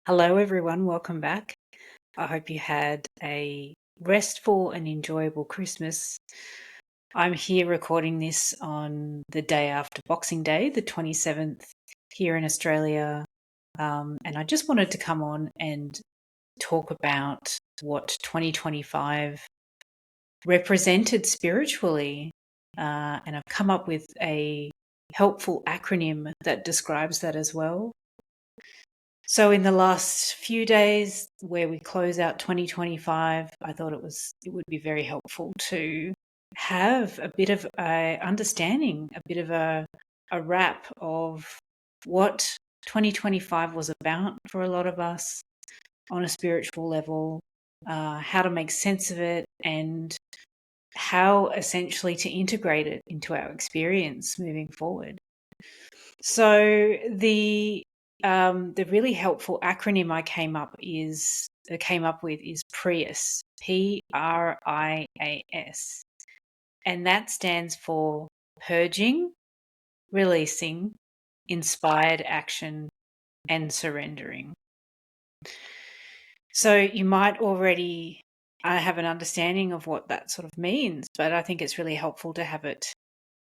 Hello, everyone. Welcome back. I hope you had a restful and enjoyable Christmas. I'm here recording this on the day after Boxing Day, the 27th, here in Australia. And I just wanted to come on and talk about what 2025 represented spiritually. And I've come up with a helpful acronym that describes that as well. So in the last few days where we close out 2025, I thought it would be very helpful to have a bit of a understanding, a bit of a wrap of what 2025 was about for a lot of us on a spiritual level, how to make sense of it, and how essentially to integrate it into our experience moving forward. So the really helpful acronym I came up with is PRIAS, PRIAS, and that stands for purging, releasing, inspired action, and surrendering. So you might already have an understanding of what that sort of means, but I think it's really helpful to have it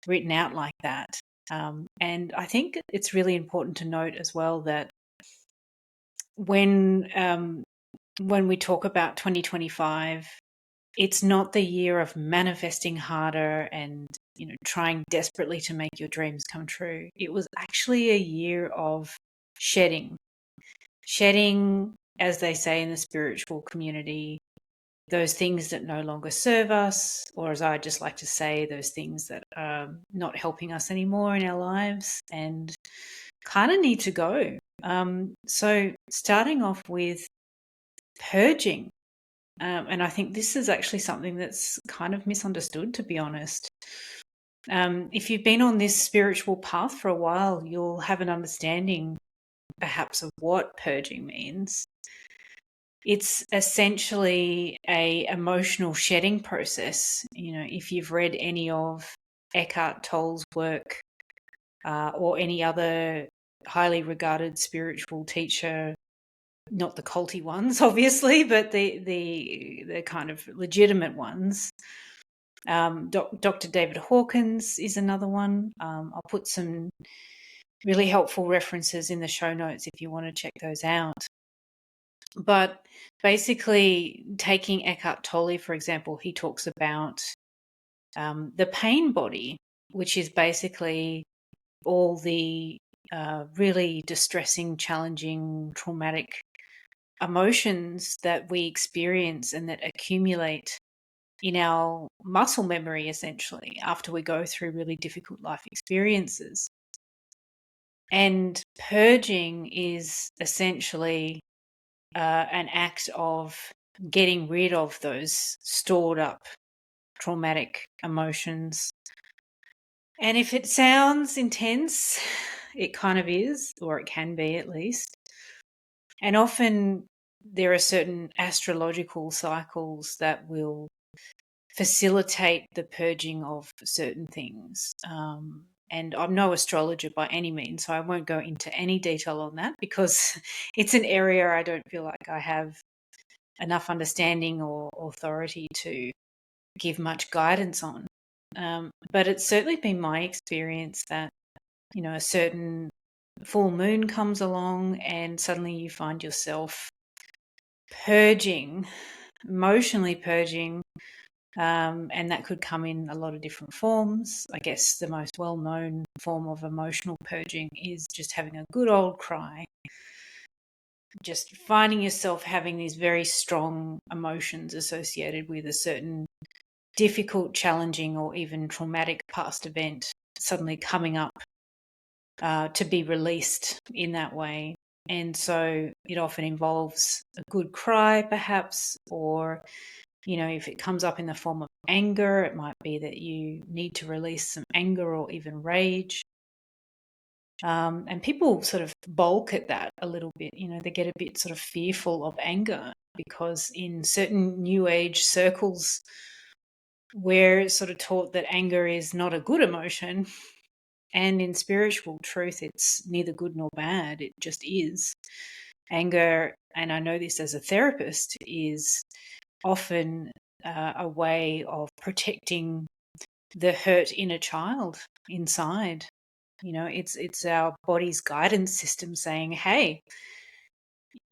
written out like that. And I think it's really important to note as well that when we talk about 2025, it's not the year of manifesting harder and trying desperately to make your dreams come true. It was actually a year of shedding, as they say in the spiritual community, those things that no longer serve us, or as I just like to say, those things that are not helping us anymore in our lives and kind of need to go. So starting off with purging, and I think this is actually something that's kind of misunderstood, to be honest. If you've been on this spiritual path for a while, you'll have an understanding perhaps of what purging means. It's essentially a emotional shedding process. If you've read any of Eckhart Tolle's work or any other highly regarded spiritual teacher, not the culty ones, obviously, but the kind of legitimate ones. Dr. David Hawkins is another one. I'll put some really helpful references in the show notes if you want to check those out. But basically, taking Eckhart Tolle, for example, he talks about the pain body, which is basically all the really distressing, challenging, traumatic emotions that we experience and that accumulate in our muscle memory, essentially, after we go through really difficult life experiences. And purging is essentially an act of getting rid of those stored up traumatic emotions. And if it sounds intense, it kind of is, or it can be at least. And often there are certain astrological cycles that will facilitate the purging of certain things. And I'm no astrologer by any means, so I won't go into any detail on that because it's an area I don't feel like I have enough understanding or authority to give much guidance on. But it's certainly been my experience that, a certain full moon comes along and suddenly you find yourself purging, emotionally purging, and that could come in a lot of different forms. I guess the most well-known form of emotional purging is just having a good old cry. Just finding yourself having these very strong emotions associated with a certain difficult, challenging, or even traumatic past event suddenly coming up to be released in that way. And so it often involves a good cry, perhaps, or if it comes up in the form of anger, it might be that you need to release some anger or even rage. And people sort of balk at that a little bit. They get a bit sort of fearful of anger because in certain New Age circles, we're sort of taught that anger is not a good emotion. And in spiritual truth, it's neither good nor bad. It just is. Anger, and I know this as a therapist, is often a way of protecting the hurt inner child inside. It's our body's guidance system saying, hey,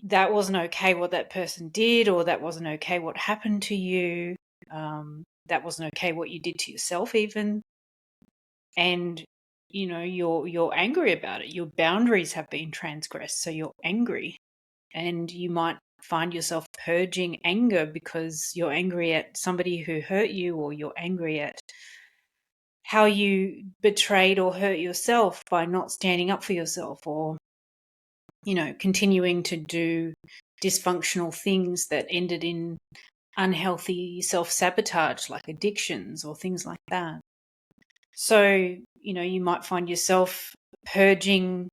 that wasn't okay what that person did, or that wasn't okay what happened to you. That wasn't okay what you did to yourself even. And you're angry about it. Your boundaries have been transgressed, so you're angry. And you might find yourself purging anger because you're angry at somebody who hurt you, or you're angry at how you betrayed or hurt yourself by not standing up for yourself, or continuing to do dysfunctional things that ended in unhealthy self-sabotage, like addictions or things like that. So you might find yourself purging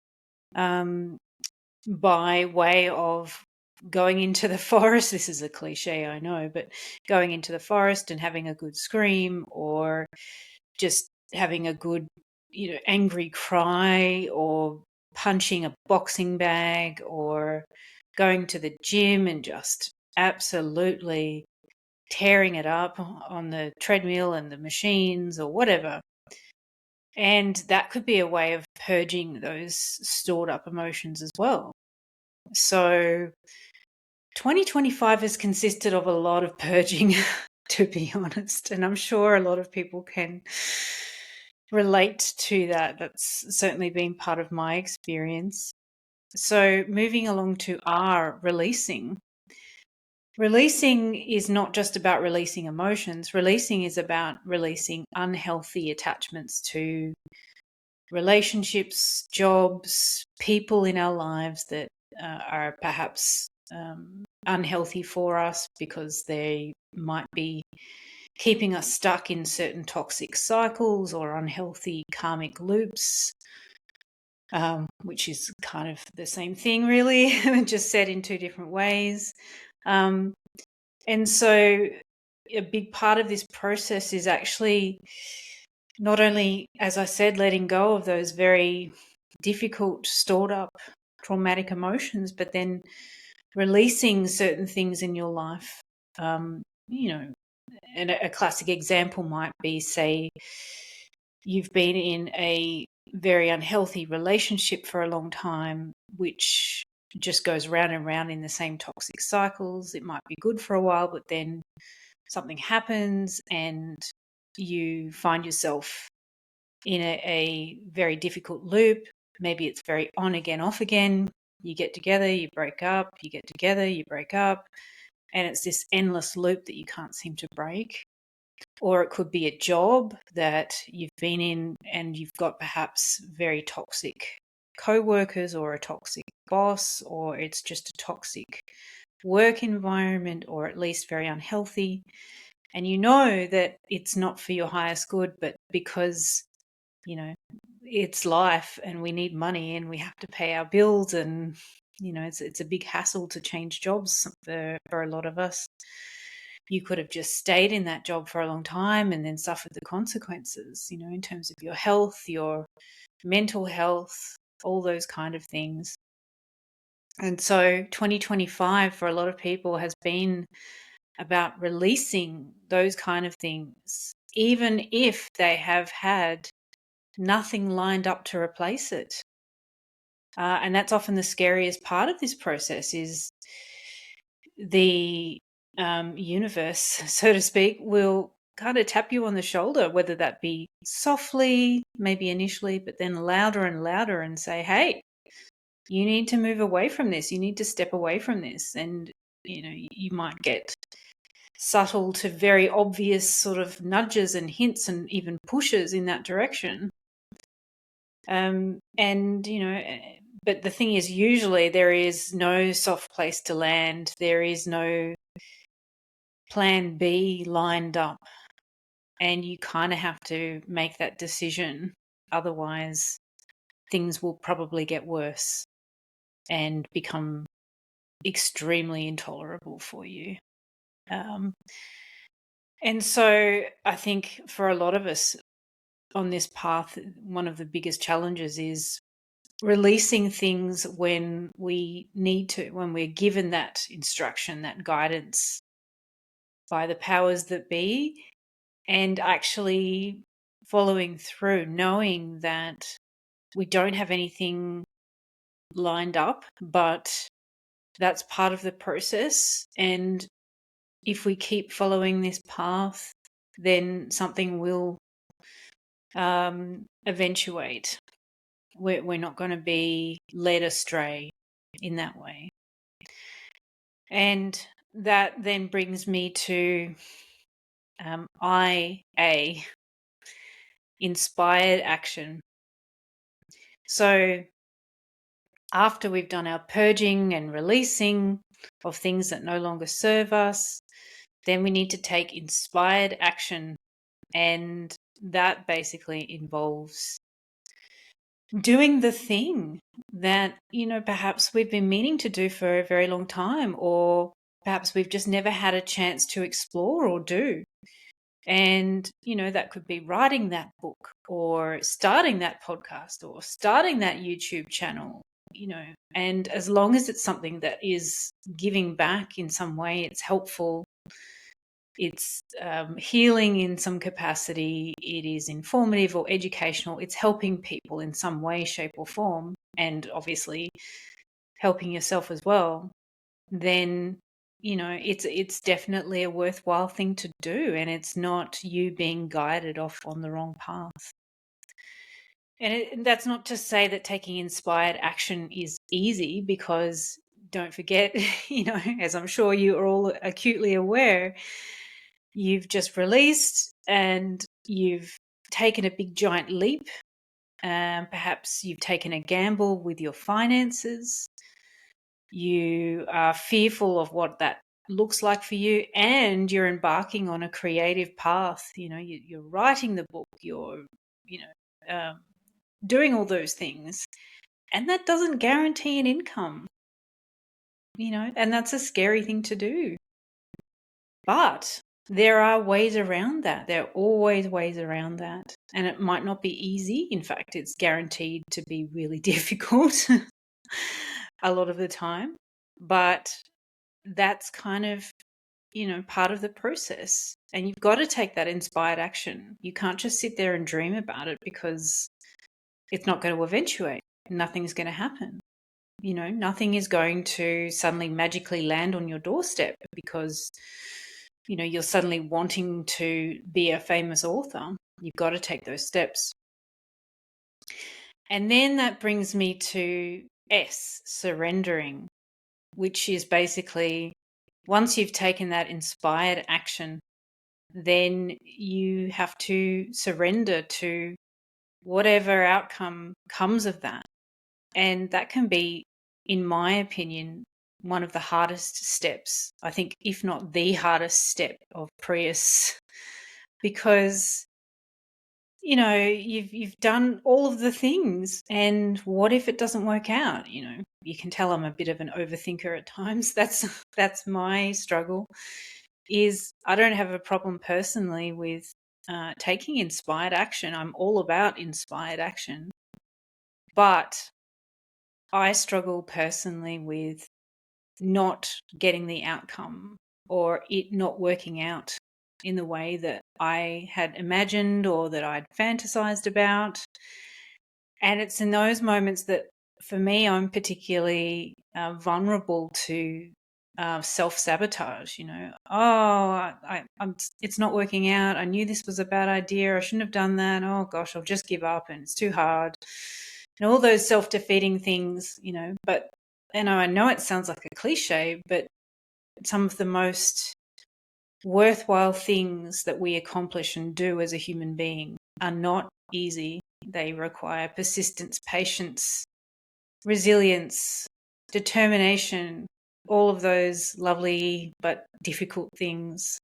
by way of going into the forest. This is a cliche, I know, but going into the forest and having a good scream, or just having a good, angry cry, or punching a boxing bag, or going to the gym and just absolutely tearing it up on the treadmill and the machines or whatever. And that could be a way of purging those stored up emotions as well. So 2025 has consisted of a lot of purging, to be honest. And I'm sure a lot of people can relate to that. That's certainly been part of my experience. So moving along to R, releasing. Releasing is not just about releasing emotions. Releasing is about releasing unhealthy attachments to relationships, jobs, people in our lives that are perhaps unhealthy for us because they might be keeping us stuck in certain toxic cycles or unhealthy karmic loops, which is kind of the same thing, really, just said in two different ways. And so a big part of this process is actually not only, as I said, letting go of those very difficult, stored up traumatic emotions, but then releasing certain things in your life. And a classic example might be, say, you've been in a very unhealthy relationship for a long time, which just goes round and round in the same toxic cycles. It might be good for a while, but then something happens and you find yourself in a very difficult loop. Maybe it's very on again, off again. You get together, you break up, you get together, you break up. And it's this endless loop that you can't seem to break. Or it could be a job that you've been in and you've got perhaps very toxic co-workers or a toxic boss, or it's just a toxic work environment, or at least very unhealthy. And you know that it's not for your highest good, but because, it's life and we need money and we have to pay our bills, and, it's a big hassle to change jobs for a lot of us. You could have just stayed in that job for a long time and then suffered the consequences, in terms of your health, your mental health, all those kind of things. And so 2025 for a lot of people has been about releasing those kind of things, even if they have had nothing lined up to replace it. And that's often the scariest part of this process, is the universe, so to speak, will kind of tap you on the shoulder, whether that be softly, maybe initially, but then louder and louder, and say, hey, you need to move away from this. You need to step away from this. And, you might get subtle to very obvious sort of nudges and hints and even pushes in that direction. And, but the thing is, usually there is no soft place to land. There is no plan B lined up, and you kind of have to make that decision. Otherwise, things will probably get worse and become extremely intolerable for you. And so I think for a lot of us on this path, one of the biggest challenges is releasing things when we need to, when we're given that instruction, that guidance by the powers that be, and actually following through, knowing that we don't have anything lined up, but that's part of the process. And if we keep following this path, then something will eventuate. We're not going to be led astray in that way. And that then brings me to IA, inspired action. So after we've done our purging and releasing of things that no longer serve us, then we need to take inspired action. And that basically involves doing the thing that, perhaps we've been meaning to do for a very long time, or perhaps we've just never had a chance to explore or do. And, that could be writing that book, or starting that podcast, or starting that YouTube channel, and as long as it's something that is giving back in some way, it's helpful, it's healing in some capacity, it is informative or educational, it's helping people in some way, shape, or form, and obviously helping yourself as well, then it's definitely a worthwhile thing to do, and it's not you being guided off on the wrong path. And that's not to say that taking inspired action is easy, because don't forget, as I'm sure you are all acutely aware, you've just released and you've taken a big giant leap. Perhaps you've taken a gamble with your finances. You are fearful of what that looks like for you, and you're embarking on a creative path. You're writing the book, you're, doing all those things, and that doesn't guarantee an income, and that's a scary thing to do. But there are ways around that. There are always ways around that. And it might not be easy. In fact, it's guaranteed to be really difficult a lot of the time. But that's kind of, part of the process. And you've got to take that inspired action. You can't just sit there and dream about it, because it's not going to eventuate. Nothing's going to happen. Nothing is going to suddenly magically land on your doorstep because you're suddenly wanting to be a famous author. You've got to take those steps. And then that brings me to S, surrendering, which is basically, once you've taken that inspired action, then you have to surrender to whatever outcome comes of that. And that can be, in my opinion, one of the hardest steps, I think, if not the hardest step of PRIAS, because you've done all of the things, and what if it doesn't work out? You can tell I'm a bit of an overthinker at times. That's my struggle. Is I don't have a problem personally with taking inspired action. I'm all about inspired action, but I struggle personally with not getting the outcome, or it not working out in the way that I had imagined or that I'd fantasized about. And it's in those moments that, for me, I'm particularly vulnerable to self-sabotage. It's not working out. I knew this was a bad idea. I shouldn't have done that. Oh gosh, I'll just give up, and it's too hard. And all those self-defeating things, but I know it sounds like a cliche, but some of the most worthwhile things that we accomplish and do as a human being are not easy. They require persistence, patience, resilience, determination, all of those lovely but difficult things.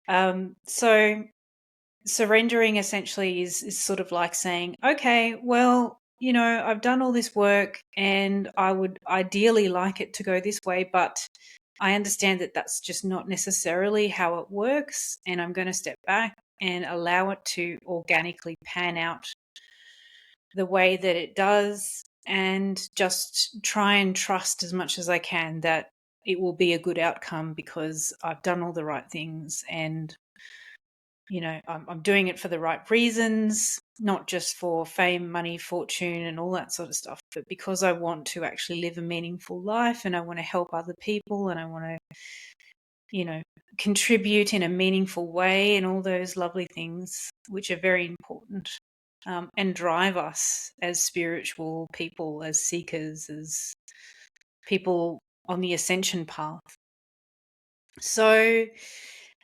So surrendering essentially is sort of like saying, okay, well, I've done all this work and I would ideally like it to go this way, but I understand that that's just not necessarily how it works, and I'm going to step back and allow it to organically pan out the way that it does. and just try and trust as much as I can that it will be a good outcome because I've done all the right things, and I'm doing it for the right reasons, not just for fame, money, fortune, and all that sort of stuff, but because I want to actually live a meaningful life, and I want to help other people, and I want to, contribute in a meaningful way, and all those lovely things which are very important, and drive us as spiritual people, as seekers, as people on the ascension path. So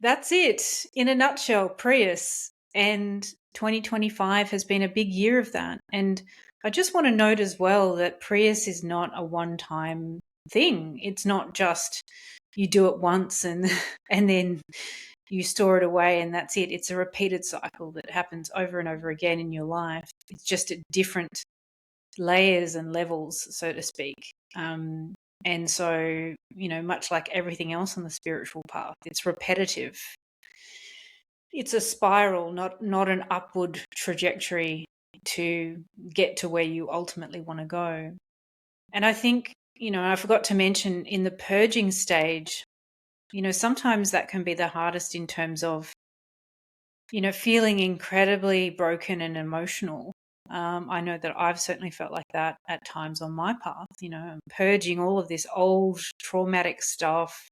that's it in a nutshell, PRIAS. And 2025 has been a big year of that. And I just want to note as well that PRIAS is not a one-time thing. It's not just you do it once and and then you store it away and that's it. It's a repeated cycle that happens over and over again in your life. It's just at different layers and levels, so to speak. And so, much like everything else on the spiritual path, it's repetitive. It's a spiral, not an upward trajectory to get to where you ultimately want to go. And I think, I forgot to mention in the purging stage, sometimes that can be the hardest in terms of, feeling incredibly broken and emotional. I know that I've certainly felt like that at times on my path, purging all of this old traumatic stuff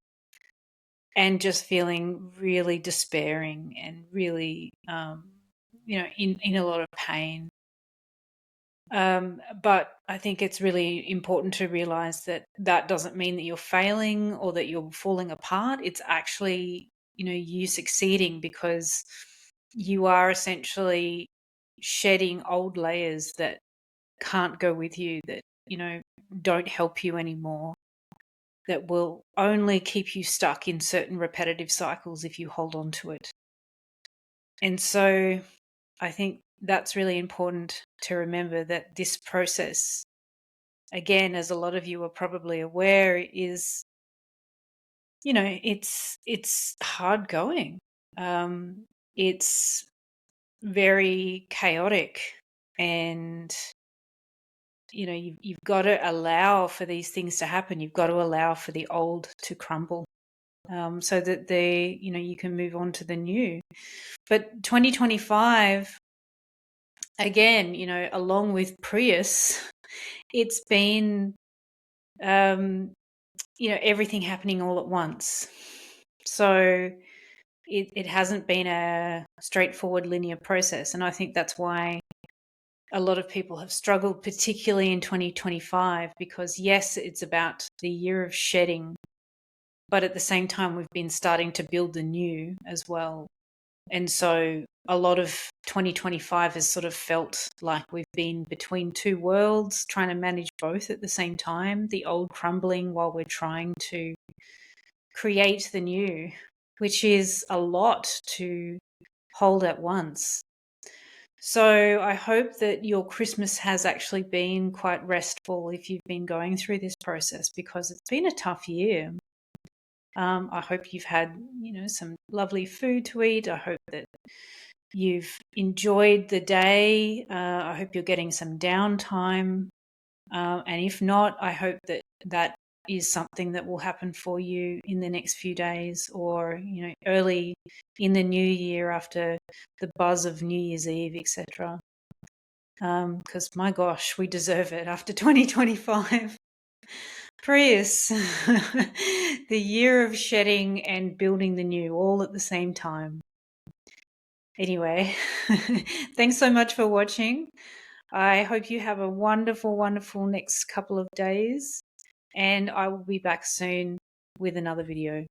and just feeling really despairing and really, in a lot of pain. But I think it's really important to realize that that doesn't mean that you're failing or that you're falling apart. It's actually, you succeeding because you are essentially shedding old layers that can't go with you, that, don't help you anymore, that will only keep you stuck in certain repetitive cycles if you hold on to it. And so I think that's really important to remember, that this process, again, as a lot of you are probably aware, is, it's hard going. It's very chaotic, and you've got to allow for these things to happen. You've got to allow for the old to crumble, so that you can move on to the new. But 2025, again, along with PRIAS, it's been, everything happening all at once. So it hasn't been a straightforward linear process. And I think that's why a lot of people have struggled, particularly in 2025, because yes, it's about the year of shedding, but at the same time, we've been starting to build the new as well. And so a lot of 2025 has sort of felt like we've been between two worlds, trying to manage both at the same time, the old crumbling while we're trying to create the new, which is a lot to hold at once. So I hope that your Christmas has actually been quite restful if you've been going through this process, because it's been a tough year. I hope you've had, some lovely food to eat. I hope that you've enjoyed the day. I hope you're getting some downtime. And if not, I hope that that is something that will happen for you in the next few days, or, early in the new year after the buzz of New Year's Eve, etc. Because my gosh, we deserve it after 2025. PRIAS, the year of shedding and building the new all at the same time. Anyway, thanks so much for watching. I hope you have a wonderful, wonderful next couple of days, and I will be back soon with another video.